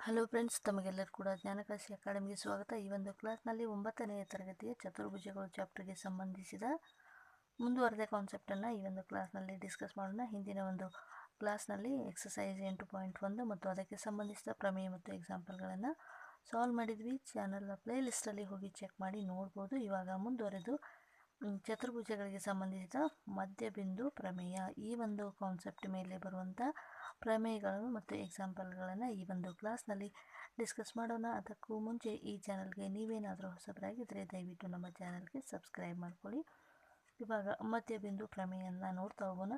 Hello friends, ತಮಗೆಲ್ಲರೂ ಕೂಡ ಜ್ಞಾನಕಾಶಿ ಅಕಾಡೆಮಿಗೆ ಸ್ವಾಗತ. ಈ ಒಂದು ಕ್ಲಾಸ್ನಲ್ಲಿ 9ನೇ ತರಗತಿಯ ಚತುರ್ಭುಜಗಳು ಚಾಪ್ಟರ್ಗೆ ಸಂಬಂಧಿಸಿದ ಮುಂದುವರೆದ ಕಾನ್ಸೆಪ್ಟನ್ನು ಈ ಒಂದು ಕ್ಲಾಸ್ನಲ್ಲಿ ಡಿಸ್ಕಸ್ ಮಾಡೋಣ. ಹಿಂದಿನ ಒಂದು ಕ್ಲಾಸ್ನಲ್ಲಿ ಎಕ್ಸಸೈಸ್ 8.1 ಮತ್ತು ಅದಕ್ಕೆ ಸಂಬಂಧಿಸಿದ ಪ್ರಮೇಯ ಮತ್ತು ಎಕ್ಸಾಂಪಲ್ಗಳನ್ನು ಸಾಲ್ವ್ ಮಾಡಿದ್ವಿ. ಚಾನಲ್ನ ಪ್ಲೇ ಲಿಸ್ಟಲ್ಲಿ ಹೋಗಿ ಚೆಕ್ ಮಾಡಿ ನೋಡ್ಬೋದು. ಇವಾಗ ಮುಂದುವರೆದು ಚತುರ್ಭುಜಗಳಿಗೆ ಸಂಬಂಧಿಸಿದ ಮಧ್ಯಬಿಂದು ಪ್ರಮೇಯ, ಈ ಒಂದು ಕಾನ್ಸೆಪ್ಟ್ ಮೇಲೆ ಬರುವಂಥ ಪ್ರಮೇಯಗಳು ಮತ್ತು ಎಕ್ಸಾಂಪಲ್ಗಳನ್ನು ಈ ಒಂದು ಕ್ಲಾಸ್ನಲ್ಲಿ ಡಿಸ್ಕಸ್ ಮಾಡೋಣ. ಅದಕ್ಕೂ ಮುಂಚೆ ಈ ಚಾನಲ್ಗೆ ನೀವೇನಾದರೂ ಹೊಸಬರಾಗಿದ್ದರೆ ದಯವಿಟ್ಟು ನಮ್ಮ ಚಾನಲ್ಗೆ ಸಬ್ಸ್ಕ್ರೈಬ್ ಮಾಡ್ಕೊಳ್ಳಿ. ಇವಾಗ ಮಧ್ಯಬಿಂದು ಪ್ರಮೇಯವನ್ನು ನೋಡ್ತಾ ಹೋಗೋಣ.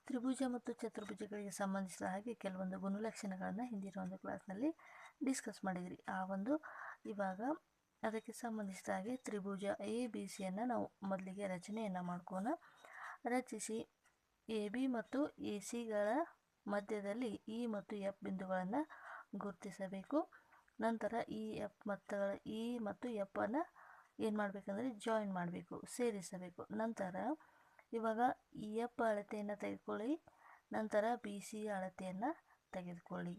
ತ್ರಿಭುಜ ಮತ್ತು ಚತುರ್ಭುಜಗಳಿಗೆ ಸಂಬಂಧಿಸಿದ ಹಾಗೆ ಕೆಲವೊಂದು ಗುಣಲಕ್ಷಣಗಳನ್ನು ಹಿಂದಿನ ಒಂದು ಕ್ಲಾಸ್ನಲ್ಲಿ ಡಿಸ್ಕಸ್ ಮಾಡಿದ್ರಿ. ಇವಾಗ ಅದಕ್ಕೆ ಸಂಬಂಧಿಸಿದ ಹಾಗೆ ತ್ರಿಭುಜ ಎ ಬಿ ಸಿಯನ್ನು ನಾವು ಮೊದಲಿಗೆ ರಚನೆಯನ್ನು ಮಾಡ್ಕೋಣ. ರಚಿಸಿ ಎ ಬಿ ಮತ್ತು ಎ ಸಿಗಳ ಮಧ್ಯದಲ್ಲಿ ಇ ಮತ್ತು ಎಫ್ ಬಿಂದುಗಳನ್ನು ಗುರುತಿಸಬೇಕು. ನಂತರ ಇ ಮತ್ತು ಎಫ್ ಅನ್ನು ಏನು ಮಾಡಬೇಕಂದ್ರೆ ಜಾಯಿನ್ ಮಾಡಬೇಕು, ಸೇರಿಸಬೇಕು. ನಂತರ ಇವಾಗ ಇ ಎಫ್ ಅಳತೆಯನ್ನು ತೆಗೆದುಕೊಳ್ಳಿ. ನಂತರ ಬಿ ಸಿ ಅಳತೆಯನ್ನು ತೆಗೆದುಕೊಳ್ಳಿ.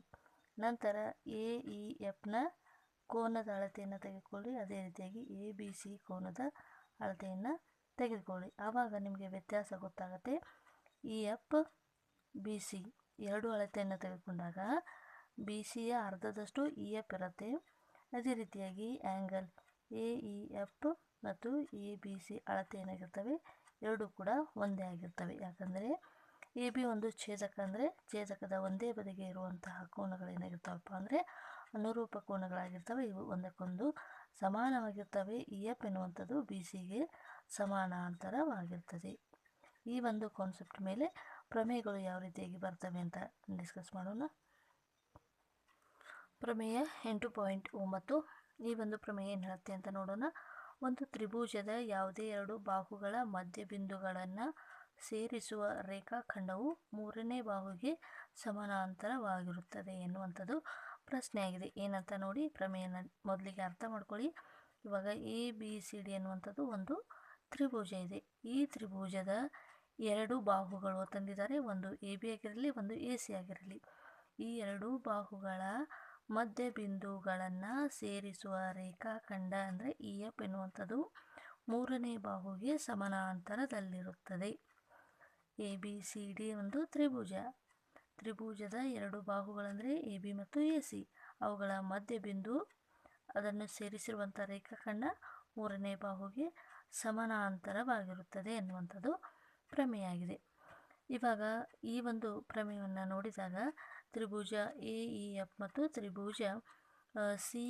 ನಂತರ ಎ ಇ ಎಫ್ನ ಕೋನದ ಅಳತೆಯನ್ನು ತೆಗೆದುಕೊಳ್ಳಿ. ಅದೇ ರೀತಿಯಾಗಿ ಎ ಬಿ ಸಿ ಕೋನದ ಅಳತೆಯನ್ನು ತೆಗೆದುಕೊಳ್ಳಿ. ಆವಾಗ ನಿಮಗೆ ವ್ಯತ್ಯಾಸ ಗೊತ್ತಾಗುತ್ತೆ. ಇ ಎಫ್ ಬಿ ಸಿ ಎರಡು ಅಳತೆಯನ್ನು ತೆಗೆದುಕೊಂಡಾಗ ಬಿ ಸಿಯ ಅರ್ಧದಷ್ಟು ಇ ಎಫ್ ಇರುತ್ತೆ. ಅದೇ ರೀತಿಯಾಗಿ ಆ್ಯಂಗಲ್ ಎ ಇ ಎಫ್ ಮತ್ತು ಎ ಬಿ ಸಿ ಅಳತೆ ಏನಾಗಿರ್ತವೆ, ಎರಡೂ ಕೂಡ ಒಂದೇ ಆಗಿರ್ತವೆ. ಯಾಕಂದರೆ ಎ ಬಿ ಒಂದು ಛೇದಕ, ಅಂದರೆ ಛೇದಕದ ಒಂದೇ ಬದಿಗೆ ಇರುವಂತಹ ಕೋನಗಳೇನಾಗಿರ್ತಾವಪ್ಪ ಅಂದರೆ ಅನುರೂಪ ಕೋನಗಳಾಗಿರ್ತವೆ. ಇವು ಒಂದಕ್ಕೊಂದು ಸಮಾನವಾಗಿರ್ತವೆ. ಇ ಎಫ್ ಎನ್ನುವಂಥದ್ದು ಬಿ ಸಿಗೆ ಸಮಾನಾಂತರವಾಗಿರ್ತದೆ. ಈ ಒಂದು ಕಾನ್ಸೆಪ್ಟ್ ಮೇಲೆ ಪ್ರಮೇಯಗಳು ಯಾವ ರೀತಿಯಾಗಿ ಬರ್ತವೆ ಅಂತ ಡಿಸ್ಕಸ್ ಮಾಡೋಣ. ಪ್ರಮೇಯ 8.9. ಈ ಒಂದು ಪ್ರಮೇಯ ಏನು ಹೇಳುತ್ತೆ ಅಂತ ನೋಡೋಣ. ಒಂದು ತ್ರಿಭುಜದ ಯಾವುದೇ ಎರಡು ಬಾಹುಗಳ ಮಧ್ಯಬಿಂದುಗಳನ್ನು ಸೇರಿಸುವ ರೇಖಾಖಂಡವು ಮೂರನೇ ಬಾಹುಗೆ ಸಮಾನಾಂತರವಾಗಿರುತ್ತದೆ ಎನ್ನುವಂಥದ್ದು ಪ್ರಶ್ನೆಯಾಗಿದೆ. ಏನಂತ ನೋಡಿ, ಪ್ರಮೇಯನ ಮೊದಲಿಗೆ ಅರ್ಥ ಮಾಡ್ಕೊಳ್ಳಿ. ಇವಾಗ ಎ ಬಿ ಸಿ ಡಿ ಎನ್ನುವಂಥದ್ದು ಒಂದು ತ್ರಿಭುಜ ಇದೆ. ಈ ತ್ರಿಭುಜದ ಎರಡು ಬಾಹುಗಳು ತಂದಿದ್ದಾರೆ. ಒಂದು ಎ ಬಿ ಆಗಿರಲಿ, ಒಂದು ಎ ಸಿ ಆಗಿರಲಿ. ಈ ಎರಡು ಬಾಹುಗಳ ಮಧ್ಯಬಿಂದುಗಳನ್ನು ಸೇರಿಸುವ ರೇಖಾಖಂಡ ಅಂದರೆ ಇ ಎಫ್ ಎನ್ನುವಂಥದ್ದು ಮೂರನೇ ಬಾಹುಗೆ ಸಮಾನಾಂತರದಲ್ಲಿರುತ್ತದೆ. ಎ ಬಿ ಸಿ ಡಿ ಒಂದು ತ್ರಿಭುಜದ ಎರಡು ಬಾಹುಗಳಂದರೆ ಎ ಬಿ ಮತ್ತು ಎ ಸಿ, ಅವುಗಳ ಮಧ್ಯಬಿಂದು ಅದನ್ನು ಸೇರಿಸಿರುವಂಥ ರೇಖಾಖಂಡ ಮೂರನೇ ಬಾಹುಗೆ ಸಮಾನಾಂತರವಾಗಿರುತ್ತದೆ ಎನ್ನುವಂಥದ್ದು ಪ್ರಮೇಯ ಆಗಿದೆ. ಇವಾಗ ಈ ಒಂದು ಪ್ರಮೇಯವನ್ನು ನೋಡಿದಾಗ ತ್ರಿಭುಜ ಎ ಇ ಎಫ್ ಮತ್ತು ತ್ರಿಭುಜ ಸಿ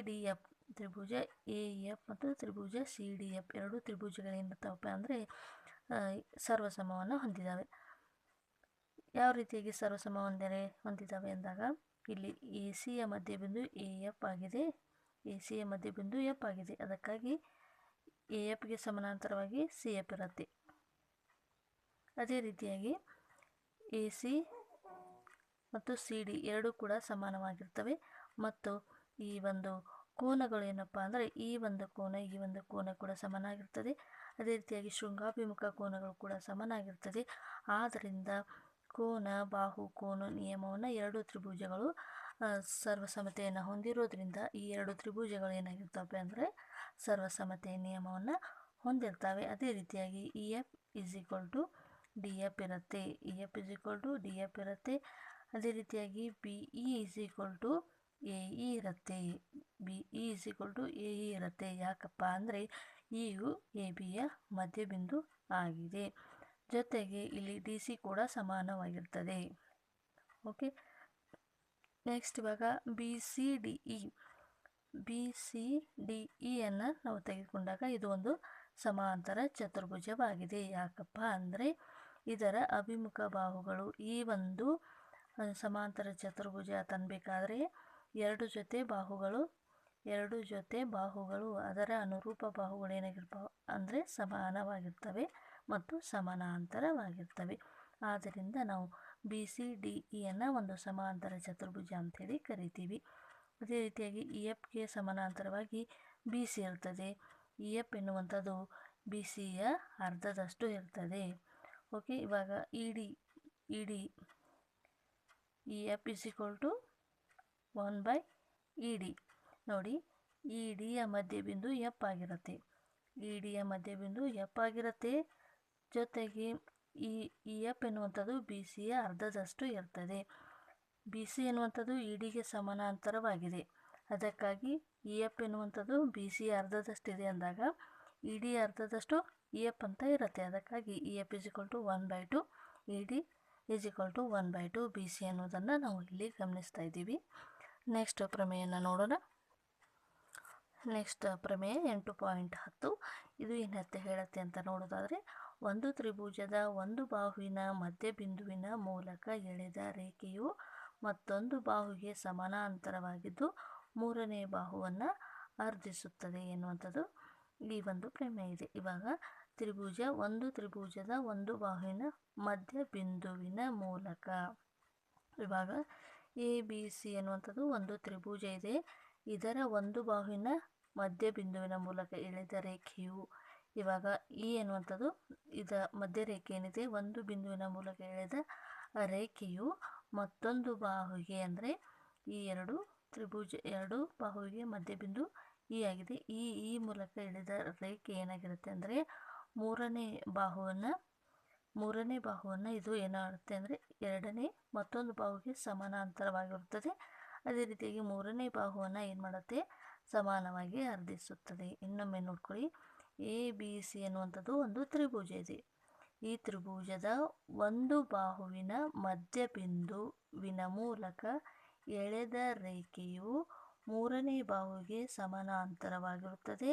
ಡಿ ಎಫ್, ತ್ರಿಭುಜ ಎ ಇ ಎಫ್ ಮತ್ತು ತ್ರಿಭುಜ ಸಿ ಡಿ ಎಫ್ ಎರಡು ತ್ರಿಭುಜಗಳೇನಿರ್ತಾವಪ್ಪ ಅಂದರೆ ಸರ್ವಸಮವನ್ನು ಹೊಂದಿದ್ದಾವೆ. ಯಾವ ರೀತಿಯಾಗಿ ಸರ್ವಸಮ ಹೊಂದಿದ್ದಾವೆ ಅಂದಾಗ, ಇಲ್ಲಿ ಎ ಸಿಯ ಮಧ್ಯಬಿಂದು ಎ ಎಫ್ ಆಗಿದೆ, ಎ ಸಿಯ ಮಧ್ಯಬಿಂದು ಎಫ್ ಆಗಿದೆ. ಅದಕ್ಕಾಗಿ ಎ ಎಫ್ಗೆ ಸಮಾನಾಂತರವಾಗಿ ಸಿ ಎಫ್ ಇರುತ್ತೆ. ಅದೇ ರೀತಿಯಾಗಿ ಎ ಸಿ ಮತ್ತು ಸಿ ಡಿ ಎರಡೂ ಕೂಡ ಸಮಾನವಾಗಿರ್ತವೆ. ಮತ್ತು ಈ ಒಂದು ಕೋನಗಳು ಏನಪ್ಪ ಅಂದರೆ ಈ ಒಂದು ಕೋನ ಕೂಡ ಸಮನಾಗಿರ್ತದೆ. ಅದೇ ರೀತಿಯಾಗಿ ಶೃಂಗಾಭಿಮುಖ ಕೋನಗಳು ಕೂಡ ಸಮನಾಗಿರ್ತದೆ. ಆದ್ದರಿಂದ ಬಾಹು ಕೋನ ನಿಯಮವನ್ನು ಎರಡು ತ್ರಿಭುಜಗಳು ಸರ್ವಸಮತೆಯನ್ನು ಹೊಂದಿರೋದ್ರಿಂದ ಈ ಎರಡು ತ್ರಿಭುಜಗಳು ಏನಾಗಿರ್ತವೆ ಅಂದರೆ ಸರ್ವಸಮತೆಯ ನಿಯಮವನ್ನು ಹೊಂದಿರ್ತವೆ. ಅದೇ ರೀತಿಯಾಗಿ E F is equal to D F ಇರುತ್ತೆ, E F is equal to D F ಇರುತ್ತೆ. ಅದೇ ರೀತಿಯಾಗಿ B E is equal to A E ಇರುತ್ತೆ, B E is equal to A E ಇರುತ್ತೆ. ಯಾಕಪ್ಪ ಅಂದರೆ ಇಯು ಎ ಬಿಯ ಮಧ್ಯಬಿಂದು ಆಗಿದೆ. ಜೊತೆಗೆ ಇಲ್ಲಿ ಡಿ ಸಿ ಕೂಡ ಸಮಾನವಾಗಿರ್ತದೆ. ಓಕೆ, ನೆಕ್ಸ್ಟ್ ಇವಾಗ ಬಿ ಸಿ ಡಿ ಇಯನ್ನು ನಾವು ತೆಗೆದುಕೊಂಡಾಗ ಇದು ಒಂದು ಸಮಾಂತರ ಚತುರ್ಭುಜವಾಗಿದೆ. ಯಾಕಪ್ಪ ಅಂದರೆ ಇದರ ಅಭಿಮುಖ ಬಾಹುಗಳು ಈ ಒಂದು ಸಮಾಂತರ ಚತುರ್ಭುಜ ತನ್ನಬೇಕಾದ್ರೆ ಎರಡು ಜೊತೆ ಬಾಹುಗಳು ಅದರ ಅನುರೂಪ ಬಾಹುಗಳು ಏನಾಗಿರ್ತಾವೆ ಅಂದರೆ ಸಮಾನವಾಗಿರ್ತವೆ ಮತ್ತು ಸಮಾನಾಂತರವಾಗಿರ್ತವೆ. ಆದ್ದರಿಂದ ನಾವು ಬಿ ಸಿ ಡಿ ಇಯನ್ನು ಒಂದು ಸಮಾಂತರ ಚತುರ್ಭುಜ ಅಂಥೇಳಿ ಕರಿತೀವಿ. ಅದೇ ರೀತಿಯಾಗಿ ಇ ಎಫ್ಗೆ ಸಮಾನಾಂತರವಾಗಿ ಬಿ ಸಿ ಇರ್ತದೆ. ಇ ಎಫ್ ಎನ್ನುವಂಥದ್ದು ಬಿ ಸಿಯ ಅರ್ಧದಷ್ಟು ಇರ್ತದೆ. ಓಕೆ, ಇವಾಗ E D E F is equal to 1/ED. ನೋಡಿ, EDಯ ಮಧ್ಯಬಿಂದು ಎಫ್ ಆಗಿರುತ್ತೆ. EDಯ ಮಧ್ಯಬಿಂದು ಎಫ್ ಆಗಿರುತ್ತೆ. ಜೊತೆಗೆ ಈ ಎಫ್ ಎನ್ನುವಂಥದ್ದು ಬಿ ಸಿಯ ಅರ್ಧದಷ್ಟು ಇರ್ತದೆ. ಬಿ ಸಿ ಎನ್ನುವಂಥದ್ದು EDಗೆ ಸಮಾನಾಂತರವಾಗಿದೆ. ಅದಕ್ಕಾಗಿ ಇ ಎಫ್ ಎನ್ನುವಂಥದ್ದು ಬಿ ಸಿಯ ಅರ್ಧದಷ್ಟಿದೆ ಅಂದಾಗ ED ಅರ್ಧದಷ್ಟು ಇ ಎಫ್ ಅಂತ ಇರುತ್ತೆ. ಅದಕ್ಕಾಗಿ E F = 1/2, ED = 1/2 B C ಅನ್ನೋದನ್ನು ನಾವು ಇಲ್ಲಿ ಗಮನಿಸ್ತಾ ಇದ್ದೀವಿ. ನೆಕ್ಸ್ಟ್ ಪ್ರಮೇಯನ ನೋಡೋಣ. ನೆಕ್ಸ್ಟ್ ಪ್ರಮೇಯ 8.10. ಇದು ಏನಂತ ಹೇಳುತ್ತೆ ಅಂತ ನೋಡೋದಾದರೆ, ಒಂದು ತ್ರಿಭುಜದ ಒಂದು ಬಾಹುವಿನ ಮಧ್ಯಬಿಂದುವಿನ ಮೂಲಕ ಎಳೆದ ರೇಖೆಯು ಮತ್ತೊಂದು ಬಾಹುವಿಗೆ ಸಮಾನಾಂತರವಾಗಿದ್ದು ಮೂರನೇ ಬಾಹುವನ್ನು ಅರ್ಧಿಸುತ್ತದೆ ಎನ್ನುವಂಥದ್ದು ಈ ಒಂದು ಪ್ರಮೇಯ ಇದೆ. ಇವಾಗ ಒಂದು ತ್ರಿಭುಜದ ಒಂದು ಬಾಹುವಿನ ಮಧ್ಯಬಿಂದುವಿನ ಮೂಲಕ, ಇವಾಗ ಎ ಬಿ ಸಿ ಎನ್ನುವಂಥದ್ದು ಒಂದು ತ್ರಿಭುಜ ಇದೆ. ಇದರ ಒಂದು ಬಾಹುವಿನ ಮಧ್ಯಬಿಂದುವಿನ ಮೂಲಕ ಎಳೆದ ರೇಖೆಯು, ಇವಾಗ ಇ ಎನ್ನುವಂಥದ್ದು ಮಧ್ಯ ರೇಖೆ ಏನಿದೆ, ಒಂದು ಬಿಂದುವಿನ ಮೂಲಕ ಎಳೆದ ರೇಖೆಯು ಮತ್ತೊಂದು ಬಾಹುವಿಗೆ, ಅಂದರೆ ಈ ಎರಡು ಬಾಹುವಿಗೆ ಮಧ್ಯಬಿಂದು ಇ ಆಗಿದೆ. ಈ ಮೂಲಕ ಎಳೆದ ರೇಖೆ ಏನಾಗಿರುತ್ತೆ ಅಂದರೆ ಮೂರನೇ ಬಾಹುವನ್ನು ಇದು ಏನಾಗುತ್ತೆ ಅಂದರೆ ಮತ್ತೊಂದು ಬಾಹುವಿಗೆ ಸಮಾನಾಂತರವಾಗಿರುತ್ತದೆ. ಅದೇ ರೀತಿಯಾಗಿ ಮೂರನೇ ಬಾಹುವನ್ನು ಏನು ಮಾಡುತ್ತೆ, ಸಮಾನವಾಗಿ ಅರ್ಧಿಸುತ್ತದೆ. ಇನ್ನೊಮ್ಮೆ ನೋಡ್ಕೊಳ್ಳಿ, ಎ ಬಿ ಸಿ ಎನ್ನುವಂಥದ್ದು ಒಂದು ತ್ರಿಭುಜ ಇದೆ. ಈ ತ್ರಿಭುಜದ ಒಂದು ಬಾಹುವಿನ ಮಧ್ಯಬಿಂದುವಿನ ಮೂಲಕ ಎಳೆದ ರೇಖೆಯು ಮೂರನೇ ಬಾಹುವಿಗೆ ಸಮಾನಾಂತರವಾಗಿರುತ್ತದೆ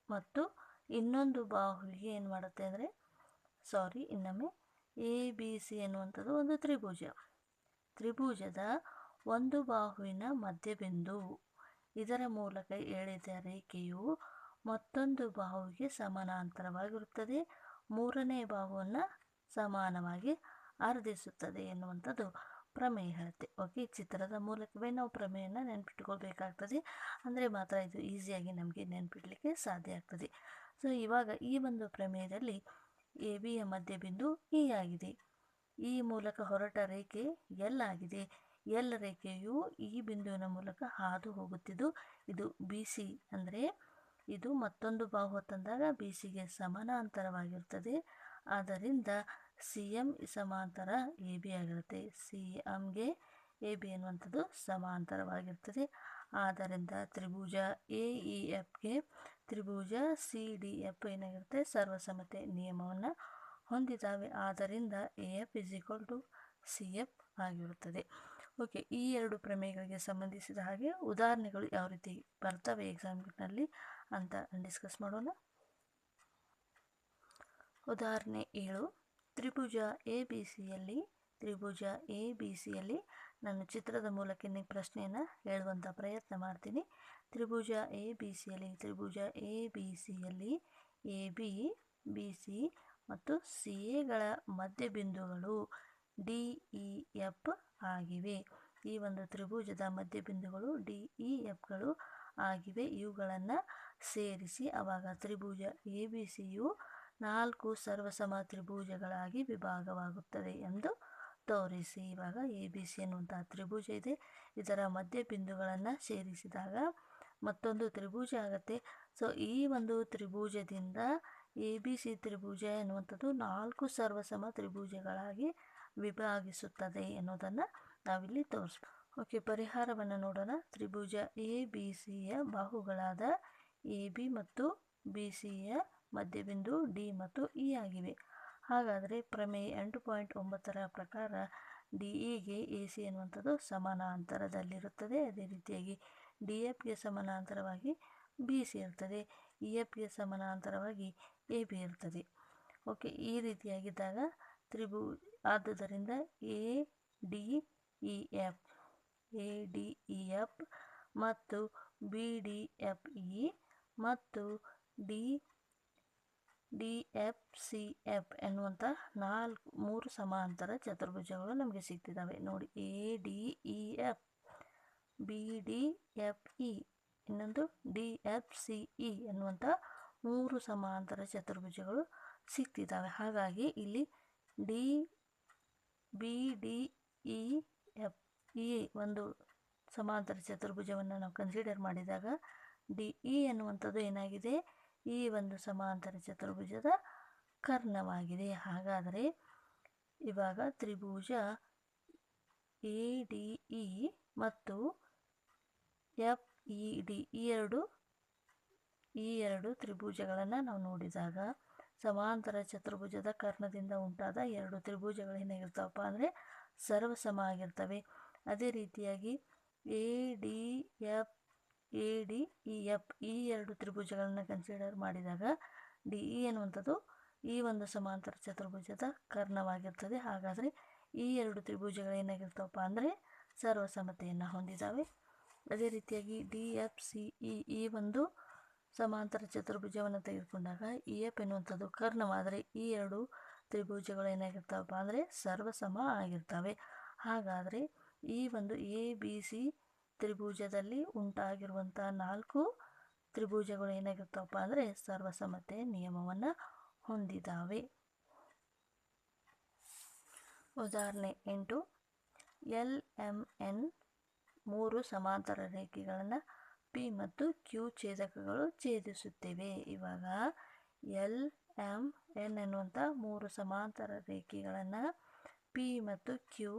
ಮತ್ತು ಇನ್ನೊಂದು ಬಾಹುವಿಗೆ ಏನು ಮಾಡುತ್ತೆ ಅಂದರೆ ಇನ್ನೊಮ್ಮೆ ಎ ಬಿ ಸಿ ಎನ್ನುವಂಥದ್ದು ಒಂದು ತ್ರಿಭುಜದ ಒಂದು ಬಾಹುವಿನ ಮಧ್ಯಬಿಂದು, ಇದರ ಮೂಲಕ ಎಳೆದ ರೇಖೆಯು ಮತ್ತೊಂದು ಬಾಹುವಿಗೆ ಸಮಾನಾಂತರವಾಗಿರುತ್ತದೆ, ಮೂರನೇ ಬಾಹುವನ್ನು ಸಮಾನವಾಗಿ ಅರ್ಧಿಸುತ್ತದೆ ಎನ್ನುವಂಥದ್ದು ಪ್ರಮೇಯ ಹೇಳುತ್ತೆ. ಓಕೆ, ಚಿತ್ರದ ಮೂಲಕವೇ ನಾವು ಪ್ರಮೇಯನ ನೆನಪಿಟ್ಕೊಳ್ಬೇಕಾಗ್ತದೆ. ಅಂದರೆ ಮಾತ್ರ ಇದು ಈಸಿಯಾಗಿ ನಮಗೆ ನೆನಪಿಡಲಿಕ್ಕೆ ಸಾಧ್ಯ ಆಗ್ತದೆ. ಸೊ ಇವಾಗ ಈ ಒಂದು ಪ್ರಮೇಯದಲ್ಲಿ ಎ ಬಿಯ ಮಧ್ಯಬಿಂದು ಇ ಆಗಿದೆ. ಈ ಮೂಲಕ ಹೊರಟ ರೇಖೆ ಎಲ್ ಆಗಿದೆ. ಎಲ್ ರೇಖೆಯು ಈ ಬಿಂದುವಿನ ಮೂಲಕ ಹಾದು ಹೋಗುತ್ತಿದ್ದು ಇದು ಬಿ ಸಿ, ಅಂದರೆ ಇದು ಮತ್ತೊಂದು ಬಾಹು ತಂದಾಗ ಬಿ ಸಿಗೆ ಸಮಾನಾಂತರವಾಗಿರುತ್ತದೆ. ಆದ್ದರಿಂದ ಸಿ ಎಂ ಸಮಾಂತರ ಎ ಬಿ ಆಗಿರುತ್ತೆ. ಸಿ ಎಂಗೆ ಎ ಬಿ ಎನ್ನುವಂಥದ್ದು ಸಮಾಂತರವಾಗಿರ್ತದೆ. ಆದ್ದರಿಂದ ತ್ರಿಭುಜ ಎ ಇ ಎಫ್ಗೆ ತ್ರಿಭುಜ ಸಿ ಡಿ ಎಫ್ ಏನಾಗಿರುತ್ತೆ, ಸರ್ವಸಮ್ಮತೆ ನಿಯಮವನ್ನು ಹೊಂದಿದ್ದಾವೆ. ಆದ್ದರಿಂದ ಎ ಎಫ್ ಸಿ ಎಫ್ ಆಗಿರುತ್ತದೆ. ಓಕೆ, ಈ ಎರಡು ಪ್ರಮೇಯಗಳಿಗೆ ಸಂಬಂಧಿಸಿದ ಹಾಗೆ ಉದಾಹರಣೆಗಳು ಯಾವ ರೀತಿ ಬರ್ತವೆ ಎಕ್ಸಾಮ್ನಲ್ಲಿ ಅಂತ ಡಿಸ್ಕಸ್ ಮಾಡೋಣ. ಉದಾಹರಣೆ 7. ತ್ರಿಭುಜ ಎ ಬಿ ಸಿಯಲ್ಲಿ ನಾನು ಚಿತ್ರದ ಮೂಲಕ ಪ್ರಶ್ನೆಯನ್ನು ಹೇಳುವಂಥ ಪ್ರಯತ್ನ ಮಾಡ್ತೀನಿ. ತ್ರಿಭುಜ ಎ ಬಿ ಸಿಯಲ್ಲಿ ಎ ಬಿ, ಬಿ ಸಿ ಮತ್ತು ಸಿ ಎಗಳ ಮಧ್ಯಬಿಂದುಗಳು ಡಿ ಇ ಎಫ್ ಆಗಿವೆ. ಈ ಒಂದು ತ್ರಿಭುಜದ ಮಧ್ಯಬಿಂದುಗಳು ಡಿ ಇ ಎಫ್ಗಳು ಆಗಿವೆ. ಇವುಗಳನ್ನು ಸೇರಿಸಿ ಆವಾಗ ತ್ರಿಭುಜ ಎ ಬಿ ಸಿಯು 4 ಸರ್ವಸಮ ತ್ರಿಭುಜಗಳಾಗಿ ವಿಭಾಗವಾಗುತ್ತದೆ ಎಂದು ತೋರಿಸಿ. ಇವಾಗ ಎ ಬಿ ಸಿ ಎನ್ನುವಂತಹ ತ್ರಿಭುಜ ಇದೆ. ಇದರ ಮಧ್ಯಬಿಂದುಗಳನ್ನು ಸೇರಿಸಿದಾಗ ಮತ್ತೊಂದು ತ್ರಿಭುಜ ಆಗುತ್ತೆ. ಸೊ ಈ ಒಂದು ತ್ರಿಭುಜದಿಂದ ಎ ಬಿ ಸಿ ತ್ರಿಭುಜ ಎನ್ನುವಂಥದ್ದು 4 ಸರ್ವಸಮ ತ್ರಿಭುಜಗಳಾಗಿ ವಿಭಾಗಿಸುತ್ತದೆ ಎನ್ನುವುದನ್ನು ನಾವಿಲ್ಲಿ ತೋರಿಸ್ಬೋದು. ಓಕೆ, ಪರಿಹಾರವನ್ನು ನೋಡೋಣ. ತ್ರಿಭುಜ ಎ ಬಿ ಸಿಯ ಬಾಹುಗಳಾದ ಎ ಬಿ ಮತ್ತು ಬಿ ಸಿಯ ಮಧ್ಯಬಿಂದು ಡಿ ಮತ್ತು ಇ ಆಗಿವೆ. ಹಾಗಾದರೆ ಪ್ರಮೇಯ 8.9 ಪ್ರಕಾರ ಡಿ ಇಗೆ ಎ ಸಿ ಎನ್ನುವಂಥದ್ದು ಸಮಾನಾಂತರದಲ್ಲಿರುತ್ತದೆ. ಅದೇ ರೀತಿಯಾಗಿ ಡಿ ಎಫ್ಗೆ ಸಮಾನಾಂತರವಾಗಿ ಬಿ ಸಿ ಇರ್ತದೆ, ಇ ಎಫ್ಗೆ ಸಮಾನಾಂತರವಾಗಿ ಎ ಬಿ ಇರ್ತದೆ. ಓಕೆ, ಈ ರೀತಿಯಾಗಿದ್ದಾಗ ಆದುದರಿಂದ ಎ ಡಿ ಇ ಎಫ್ ಮತ್ತು ಬಿ ಡಿ ಎಫ್ ಇ ಮತ್ತು ಡಿ ಎಫ್ ಸಿ ಎಫ್ ಎನ್ನುವಂಥ 3 ಸಮಾಂತರ ಚತುರ್ಭುಜಗಳು ನಮಗೆ ಸಿಗ್ತಿದ್ದಾವೆ. ನೋಡಿ, A D E F, B D F E, ಇನ್ನೊಂದು ಡಿ ಎಫ್ ಸಿ ಇ ಎನ್ನುವಂಥ 3 ಸಮಾಂತರ ಚತುರ್ಭುಜಗಳು ಸಿಗ್ತಿದ್ದಾವೆ. ಹಾಗಾಗಿ ಇಲ್ಲಿ ಬಿ ಡಿ ಇ ಎಫ್ ಈ ಒಂದು ಸಮಾಂತರ ಚತುರ್ಭುಜವನ್ನು ನಾವು ಕನ್ಸಿಡರ್ ಮಾಡಿದಾಗ ಡಿ ಇ ಎನ್ನುವಂಥದ್ದು ಏನಾಗಿದೆ, ಈ ಒಂದು ಸಮಾಂತರ ಚತುರ್ಭುಜದ ಕರ್ಣವಾಗಿದೆ. ಹಾಗಾದರೆ ಇವಾಗ ತ್ರಿಭುಜ ಎ ಡಿ ಇ ಮತ್ತು ಎಫ್ ಇ ಡಿ ಈ ಎರಡು ತ್ರಿಭುಜಗಳನ್ನು ನಾವು ನೋಡಿದಾಗ ಸಮಾಂತರ ಚತುರ್ಭುಜದ ಕರ್ಣದಿಂದ ಉಂಟಾದ ಎರಡು ತ್ರಿಭುಜಗಳು ಏನಾಗಿರ್ತಾವಪ್ಪ ಅಂದರೆ ಸರ್ವಸಮ ಆಗಿರ್ತವೆ. ಅದೇ ರೀತಿಯಾಗಿ ಎ ಡಿ ಇ ಎಫ್ ಈ ಎರಡು ತ್ರಿಭುಜಗಳನ್ನು ಕನ್ಸಿಡರ್ ಮಾಡಿದಾಗ ಡಿ ಇ ಎನ್ನುವಂಥದ್ದು ಈ ಒಂದು ಸಮಾಂತರ ಚತುರ್ಭುಜದ ಕರ್ಣವಾಗಿರ್ತದೆ. ಹಾಗಾದರೆ ಈ ಎರಡು ತ್ರಿಭುಜಗಳು ಏನಾಗಿರ್ತಾವಪ್ಪ ಅಂದರೆ ಸರ್ವಸಮತೆಯನ್ನು ಹೊಂದಿದ್ದಾವೆ. ಅದೇ ರೀತಿಯಾಗಿ ಡಿ ಎಫ್ ಸಿ ಈ ಒಂದು ಸಮಾಂತರ ಚತುರ್ಭುಜವನ್ನು ತೆಗೆದುಕೊಂಡಾಗ ಇ ಎಫ್ ಎನ್ನುವಂಥದ್ದು ಕರ್ಣವಾದರೆ ಈ ಎರಡು ತ್ರಿಭುಜಗಳು ಏನಾಗಿರ್ತಾವಪ್ಪ ಅಂದರೆ ಸರ್ವಸಮ ಆಗಿರ್ತವೆ. ಹಾಗಾದರೆ ಈ ಒಂದು ಎ ಬಿ ಸಿ ತ್ರಿಭುಜದಲ್ಲಿ ಉಂಟಾಗಿರುವಂಥ 4 ತ್ರಿಭುಜಗಳು ಏನಾಗಿರ್ತಾವಪ್ಪ ಅಂದರೆ ಸರ್ವಸಮತೆ ನಿಯಮವನ್ನು ಹೊಂದಿದ್ದಾವೆ. ಉದಾಹರಣೆ 8, ಎಲ್ ಎಂ ಎನ್ 3 ಸಮಾಂತರ ರೇಖೆಗಳನ್ನು ಪಿ ಮತ್ತು ಕ್ಯೂ ಛೇದಕಗಳು ಛೇದಿಸುತ್ತಿವೆ. ಇವಾಗ ಎಲ್ ಎಂ ಎನ್ ಎನ್ನುವಂಥ 3 ಸಮಾಂತರ ರೇಖೆಗಳನ್ನು ಪಿ ಮತ್ತು ಕ್ಯೂ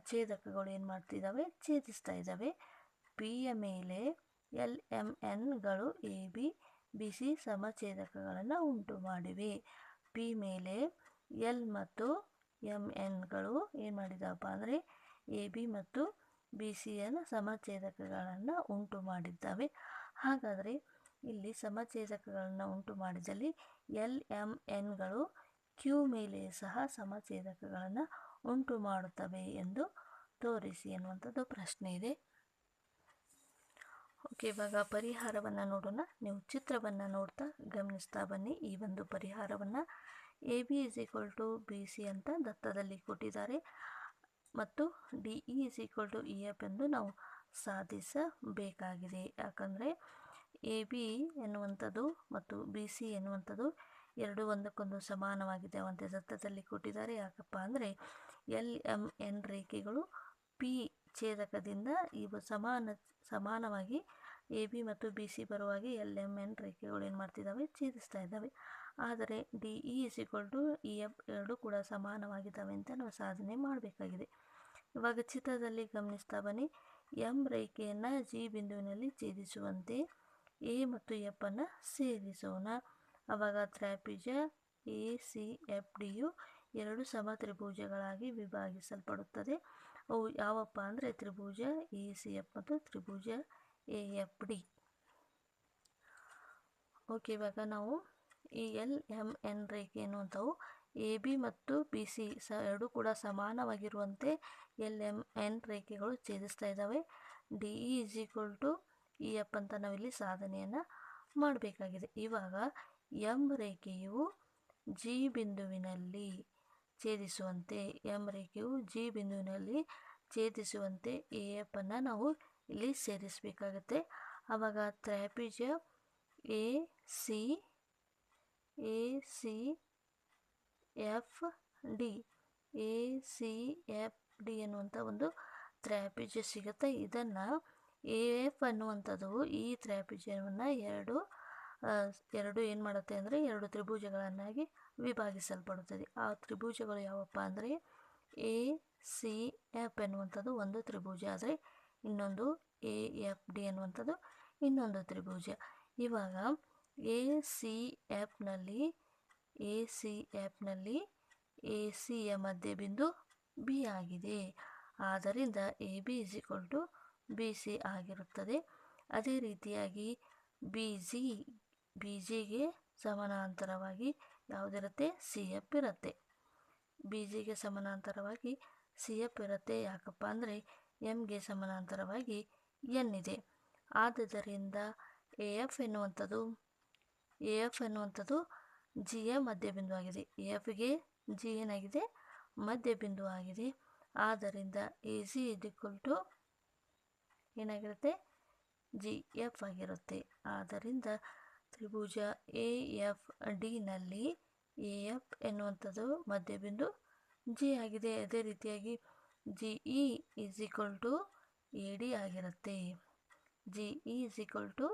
ಛೇದಕಗಳು ಏನು ಮಾಡ್ತಿದ್ದಾವೆ, ಛೇದಿಸ್ತಾ ಇದ್ದಾವೆ. ಪಿಯ ಮೇಲೆ ಎಲ್ ಎಂ ಎನ್ಗಳು ಎ ಬಿ ಬಿ ಸಿ ಸಮಛೇದಕಗಳನ್ನು ಉಂಟು ಮಾಡಿವೆ. ಪಿ ಮೇಲೆ ಎಲ್ ಮತ್ತು ಎಂ ಎನ್ಗಳು ಏನು ಮಾಡಿದವಪ್ಪ ಅಂದರೆ ಎ ಬಿ ಮತ್ತು ಬಿ ಸಿ ಎನ್ ಸಮಛೇದಕಗಳನ್ನು ಉಂಟು ಮಾಡಿದ್ದಾವೆ. ಹಾಗಾದರೆ ಇಲ್ಲಿ ಸಮಛೇದಕಗಳನ್ನು ಉಂಟು ಮಾಡಿದಲ್ಲಿ ಎಲ್ ಎಂ ಎನ್ಗಳು ಕ್ಯೂ ಮೇಲೆ ಸಹ ಸಮಛೇದಕಗಳನ್ನು ಉಂಟು ಮಾಡುತ್ತವೆ ಎಂದು ತೋರಿಸಿ ಎನ್ನುವಂಥದ್ದು ಪ್ರಶ್ನೆ ಇದೆ. ಓಕೆ, ಇವಾಗ ಪರಿಹಾರವನ್ನು ನೋಡೋಣ. ನೀವು ಚಿತ್ರವನ್ನು ನೋಡ್ತಾ ಗಮನಿಸ್ತಾ ಬನ್ನಿ. ಈ ಒಂದು ಪರಿಹಾರವನ್ನು A B is equal to B C ಅಂತ ದತ್ತದಲ್ಲಿ ಕೊಟ್ಟಿದ್ದಾರೆ ಮತ್ತು D E is equal to E F ಎಂದು ನಾವು ಸಾಧಿಸಬೇಕಾಗಿದೆ. ಯಾಕಂದರೆ ಎ ಬಿ ಎನ್ನುವಂಥದ್ದು ಮತ್ತು ಬಿ ಸಿ ಎನ್ನುವಂಥದ್ದು ಎರಡು ಒಂದಕ್ಕೊಂದು ಸಮಾನವಾಗಿದೆ ಅಂತ ದತ್ತದಲ್ಲಿ ಕೊಟ್ಟಿದ್ದಾರೆ. ಯಾಕಪ್ಪ ಅಂದರೆ ಎಲ್ ಎಂ ಎನ್ ರೇಖೆಗಳು ಪಿ ಛೇದಕದಿಂದ ಇವು ಸಮಾನವಾಗಿ ಎ ಬಿ ಮತ್ತು ಬಿ ಸಿ ಬರುವಾಗಿ ಎಲ್ ಎಂ ಎನ್ ರೇಖೆಗಳು ಏನು ಮಾಡ್ತಿದ್ದಾವೆ, ಛೇದಿಸ್ತಾ ಇದ್ದಾವೆ. ಆದರೆ D E is equal to E F ಎರಡು ಕೂಡ ಸಮಾನವಾಗಿದ್ದಾವೆ ಅಂತ ನಾವು ಸಾಧನೆ ಮಾಡಬೇಕಾಗಿದೆ. ಇವಾಗ ಚಿತ್ರದಲ್ಲಿ ಗಮನಿಸ್ತಾ ಬನ್ನಿ. ಎಂ ರೇಖೆಯನ್ನು ಜಿ ಬಿಂದುವಿನಲ್ಲಿ ಛೇದಿಸುವಂತೆ ಎ ಮತ್ತು ಎಫ್ ಅನ್ನು ಸೇರಿಸೋಣ. ಆವಾಗ ತ್ರಿಭುಜ ಎ ಸಿ ಎಫ್ ಡಿಯು ಎರಡು ಸಮ ತ್ರಿಭುಜಗಳಾಗಿ ವಿಭಾಗಿಸಲ್ಪಡುತ್ತದೆ. ಅವು ಯಾವಪ್ಪ ಅಂದರೆ ತ್ರಿಭುಜ ಎ ಸಿ ಎಫ್ ಮತ್ತು ತ್ರಿಭುಜ ಎ ಎಫ್ ಡಿ. ಓಕೆ, ಇವಾಗ ನಾವು ಈ ಎಲ್ ಎಂ ಎನ್ ರೇಖೆ ಎನ್ನುವಂಥವು ಎ ಬಿ ಮತ್ತು ಬಿ ಸಿ ಎರಡೂ ಕೂಡ ಸಮಾನವಾಗಿರುವಂತೆ ಎಲ್ ಎಂ ಎನ್ ರೇಖೆಗಳು ಛೇದಿಸ್ತಾ ಇದ್ದಾವೆ. D E is equal to E F ಅಂತ ನಾವಿಲ್ಲಿ ಸಾಧನೆಯನ್ನು ಮಾಡಬೇಕಾಗಿದೆ. ಇವಾಗ ಎಂ ರೇಖೆಯು ಜಿ ಬಿಂದುವಿನಲ್ಲಿ ಛೇದಿಸುವಂತೆ ಎ ಎಫ್ ಅನ್ನು ನಾವು ಇಲ್ಲಿ ಸೇರಿಸಬೇಕಾಗುತ್ತೆ. ಆವಾಗ ತ್ರಿಭುಜ ಎ ಸಿ ಎಫ್ ಡಿ ಎನ್ನುವಂಥ ಒಂದು ತ್ರಿಭುಜ ಸಿಗುತ್ತೆ. ಇದನ್ನು ಎ ಎಫ್ ಅನ್ನುವಂಥದ್ದು ಈ ತ್ರಿಭುಜವನ್ನು ಎರಡು ಏನು ಮಾಡುತ್ತೆ ಅಂದರೆ ಎರಡು ತ್ರಿಭುಜಗಳನ್ನಾಗಿ ವಿಭಾಗಿಸಲ್ಪಡುತ್ತದೆ. ಆ ತ್ರಿಭುಜಗಳು ಯಾವಪ್ಪ ಅಂದರೆ ಎ ಸಿ ಎಫ್ ಎನ್ನುವಂಥದ್ದು ಒಂದು ತ್ರಿಭುಜ ಆದರೆ ಇನ್ನೊಂದು ಎ ಎಫ್ ಡಿ ಎನ್ನುವಂಥದ್ದು ಇನ್ನೊಂದು ತ್ರಿಭುಜ. ಇವಾಗ ಎ ಸಿ ಎಫ್ನಲ್ಲಿ ಎ ಸಿಯ ಮಧ್ಯಬಿಂದು ಬಿ ಆಗಿದೆ. ಆದ್ದರಿಂದ A B is equal to B C ಆಗಿರುತ್ತದೆ. ಅದೇ ರೀತಿಯಾಗಿ ಬಿ ಜಿಗೆ ಸಮಾನಾಂತರವಾಗಿ ಯಾವುದಿರುತ್ತೆ, ಸಿ ಎಫ್ ಇರುತ್ತೆ. ಬಿ ಜಿಗೆ ಸಮಾನಾಂತರವಾಗಿ ಸಿ ಎಫ್ ಇರುತ್ತೆ. ಯಾಕಪ್ಪ ಅಂದರೆ ಎಮ್ಗೆ ಸಮಾನಾಂತರವಾಗಿ ಎನ್ ಇದೆ. ಆದ್ದರಿಂದ ಎ ಎಫ್ ಎನ್ನುವಂಥದ್ದು ಜಿಯ ಮಧ್ಯಬಿಂದು ಆಗಿದೆ. ಎ ಎಫ್ಗೆ ಜಿ ಏನಾಗಿದೆ, ಮಧ್ಯಬಿಂದು ಆಗಿದೆ. ಆದ್ದರಿಂದ A C is equal to ಏನಾಗಿರುತ್ತೆ, ಜಿ ಎಫ್ ಆಗಿರುತ್ತೆ. ಆದ್ದರಿಂದ ತ್ರಿಭುಜ ಎ ಎಫ್ ಡಿನಲ್ಲಿ ಎ ಎಫ್ ಎನ್ನುವಂಥದ್ದು ಮಧ್ಯಬಿಂದು ಜಿ ಆಗಿದೆ. ಅದೇ ರೀತಿಯಾಗಿ G E is equal to A D ಆಗಿರುತ್ತೆ. G E is equal to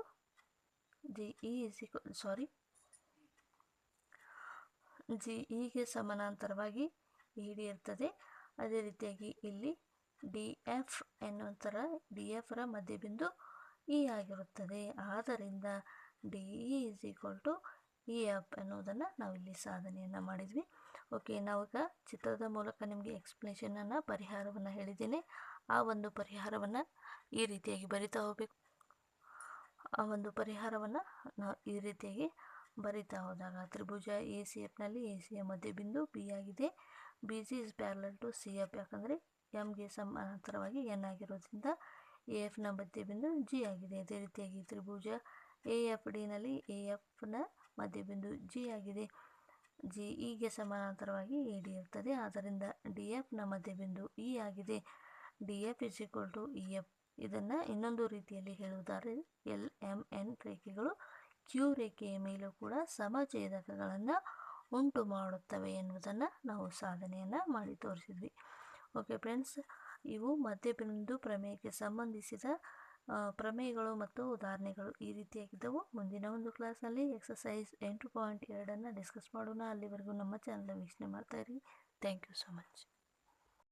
G ಇಗೆ ಸಮಾನಾಂತರವಾಗಿ ಎ ಡಿ ಇರ್ತದೆ. ಅದೇ ರೀತಿಯಾಗಿ ಇಲ್ಲಿ ಡಿ ಎಫ್ ಎನ್ನುವಂಥರ ಡಿ ಎಫ್ರ ಮಧ್ಯಬಿಂದು ಇ ಆಗಿರುತ್ತದೆ. ಆದ್ದರಿಂದ D E is equal to E F ಎನ್ನುವುದನ್ನು ನಾವಿಲ್ಲಿ ಸಾಧನೆಯನ್ನು ಮಾಡಿದ್ವಿ. ಓಕೆ, ನಾವೀಗ ಚಿತ್ರದ ಮೂಲಕ ನಿಮಗೆ ಎಕ್ಸ್ಪ್ಲೇಷನನ್ನು ಪರಿಹಾರವನ್ನು ಹೇಳಿದ್ದೇನೆ. ಆ ಒಂದು ಪರಿಹಾರವನ್ನು ಈ ರೀತಿಯಾಗಿ ಬರಿತಾ ಹೋಗಬೇಕು. ಆ ಒಂದು ಪರಿಹಾರವನ್ನು ನಾವು ಈ ರೀತಿಯಾಗಿ ಬರಿತಾ ಹೋದಾಗ ತ್ರಿಭುಜ ಎ ಸಿ ಎಫ್ನಲ್ಲಿ ಎ ಸಿಯ ಮಧ್ಯಬಿಂದು ಬಿ ಆಗಿದೆ. B G is parallel to C F, ಯಾಕಂದರೆ ಎಮ್ಗೆ ಸಮಾನಾಂತರವಾಗಿ ಎನ್ ಆಗಿರೋದ್ರಿಂದ ಎ ಎಫ್ನ ಮಧ್ಯಬಿಂದು ಜಿ ಆಗಿದೆ. ಅದೇ ರೀತಿಯಾಗಿ ತ್ರಿಭುಜ ಎ ಎಫ್ ಡಿನಲ್ಲಿ ಎ ಎಫ್ನ ಮಧ್ಯಬಿಂದು ಜಿ ಆಗಿದೆ. ಜಿ ಇಗೆ ಸಮಾನಾಂತರವಾಗಿ ಎ ಡಿ ಇರ್ತದೆ. ಆದ್ದರಿಂದ ಡಿ ಎಫ್ನ ಮಧ್ಯಬಿಂದು ಇ ಆಗಿದೆ. D F is equal to E F. ಇದನ್ನು ಇನ್ನೊಂದು ರೀತಿಯಲ್ಲಿ ಹೇಳುವುದಾದರೆ ಎಲ್ ಎಮ್ ಎನ್ ರೇಖೆಗಳು ಕ್ಯೂ ರೇಖೆಯ ಮೇಲೂ ಕೂಡ ಸಮಛೇದಕಗಳನ್ನು ಉಂಟು ಮಾಡುತ್ತವೆ ಎನ್ನುವುದನ್ನು ನಾವು ಸಾಧನೆಯನ್ನು ಮಾಡಿ ತೋರಿಸಿದ್ವಿ. ಓಕೆ ಫ್ರೆಂಡ್ಸ್, ಇವು ಮಧ್ಯಬಿಂದು ಪ್ರಮೇಯಕ್ಕೆ ಸಂಬಂಧಿಸಿದ ಪ್ರಮೇಯಗಳು ಮತ್ತು ಉದಾಹರಣೆಗಳು ಈ ರೀತಿಯಾಗಿದ್ದವು. ಮುಂದಿನ ಒಂದು ಕ್ಲಾಸ್ನಲ್ಲಿ ಎಕ್ಸಸೈಸ್ 8.2 ಡಿಸ್ಕಸ್ ಮಾಡೋಣ. ಅಲ್ಲಿವರೆಗೂ ನಮ್ಮ ಚಾನಲ್ ವೀಕ್ಷಣೆ ಮಾಡ್ತಾಯಿರಿ. Thank you so much.